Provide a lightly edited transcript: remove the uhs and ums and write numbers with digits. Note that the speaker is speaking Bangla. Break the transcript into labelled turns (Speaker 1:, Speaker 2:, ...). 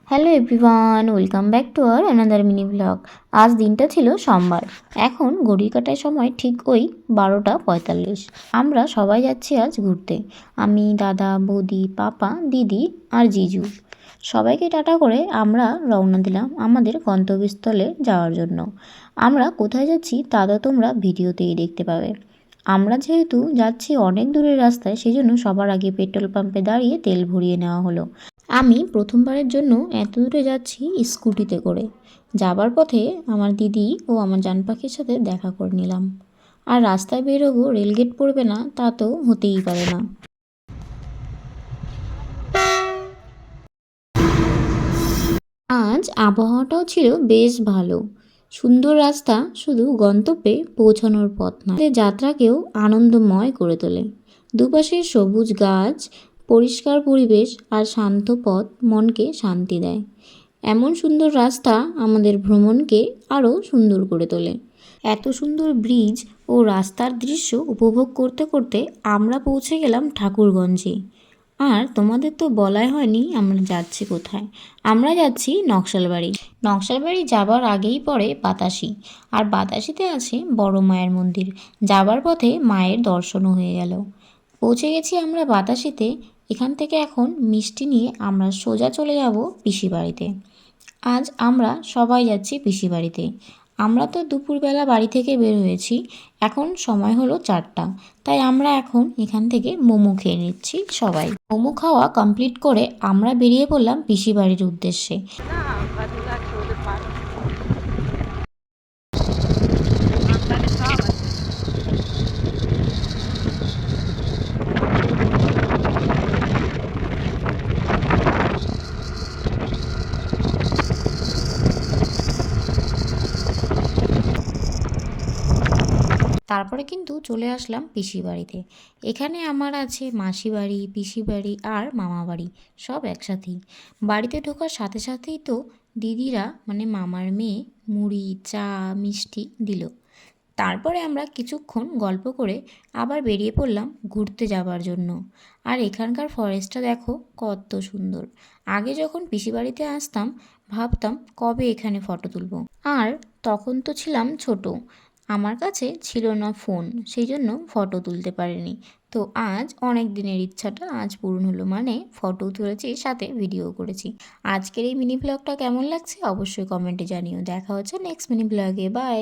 Speaker 1: Hello everyone, welcome back to our another mini blog. আজ দিনটা ছিল সোমবার। এখন ঘড়ির কাঁটার সময় ঠিক ওই 12:45। আমরা সবাই যাচ্ছি আজ ঘুরতে। আমি, দাদা, বৌদি, পাপা, দিদি আর জিজু। সবাইকে টাটা করে আমরা রওনা দিলাম আমাদের গন্তব্যস্থলে যাওয়ার জন্য। আমরা কোথায় যাচ্ছি তা তো তোমরা ভিডিওতেই দেখতে পাবে। আমরা যেহেতু যাচ্ছি অনেক দূরের রাস্তায়, সেই জন্য সবার আগে পেট্রোল পাম্পে দাঁড়িয়ে তেল ভরিয়ে নেওয়া হলো। আমি প্রথমবারের জন্য এত দূরে যাচ্ছি স্কুটিতে করে। যাবার পথে আমার দিদি ও আমার জান পাখির সাথে দেখা করে নিলাম। আর রাস্তায় বেরোবো, রেলগেট পড়বে না তা তো হতেই পারে না। আজ আবহাওয়াটাও ছিল বেশ ভালো। সুন্দর রাস্তা শুধু গন্তব্যে পৌঁছানোর পথ নয়, আমাদের যাত্রাকেও আনন্দময় করে তোলে। দুপাশে সবুজ গাছ, পরিষ্কার পরিবেশ আর শান্ত পথ মনকে শান্তি দেয়। এমন সুন্দর রাস্তা আমাদের ভ্রমণকে আরও সুন্দর করে তোলে। এত সুন্দর ব্রিজ ও রাস্তার দৃশ্য উপভোগ করতে করতে আমরা পৌঁছে গেলাম ঠাকুরগঞ্জে। আর তোমাদের তো বলাই হয়নি আমরা যাচ্ছি কোথায়। আমরা যাচ্ছি নকশালবাড়ি। নকশালবাড়ি যাবার আগেই পড়ে বাতাসি, আর বাতাসিতে আছে বড় মায়ের মন্দির। যাবার পথে মায়ের দর্শনও হয়ে গেল। পৌঁছে গেছি আমরা বাতাসিতে। এখান থেকে এখন মিষ্টি নিয়ে আমরা সোজা চলে যাব পিসি বাড়িতে। আজ আমরা সবাই যাচ্ছি পিসি বাড়িতে। আমরা তো দুপুরবেলা বাড়ি থেকে বের হয়েছি, এখন সময় হলো 4টা। তাই আমরা এখন এখান থেকে মোমো খেয়ে নিচ্ছি সবাই। মোমো খাওয়া কমপ্লিট করে আমরা বেরিয়ে পড়লাম পিসি বাড়ির উদ্দেশ্যে। তারপরে কিন্তু চলে আসলাম পিসি বাড়িতে। এখানে আমার আছে মাসি বাড়ি, পিসি বাড়ি আর মামা বাড়ি, সব একসাথেই। বাড়িতে ঢোকার সাথে সাথেই তো দিদিরা মানে মামার মেয়ে মুড়ি, চা, মিষ্টি দিল। তারপরে আমরা কিছুক্ষণ গল্প করে আবার বেরিয়ে পড়লাম ঘুরতে যাবার জন্য। আর এখানকার ফরেস্টটা দেখো কত সুন্দর। আগে যখন পিসি বাড়িতে আসতাম ভাবতাম কবে এখানে ফটো তুলব। আর তখন তো ছিলাম ছোট, আমার কাছে ছিল না ফোন, সেই জন্য ফটো তুলতে পারিনি। তো আজ অনেক দিনের ইচ্ছাটা আজ পূরণ হলো, মানে ফটো তুলেছি সাথে ভিডিও করেছি। আজকের এই মিনি ব্লগটা কেমন লাগছে অবশ্যই কমেন্টে জানিও। দেখা হচ্ছে নেক্সট মিনি ব্লগে। বাই।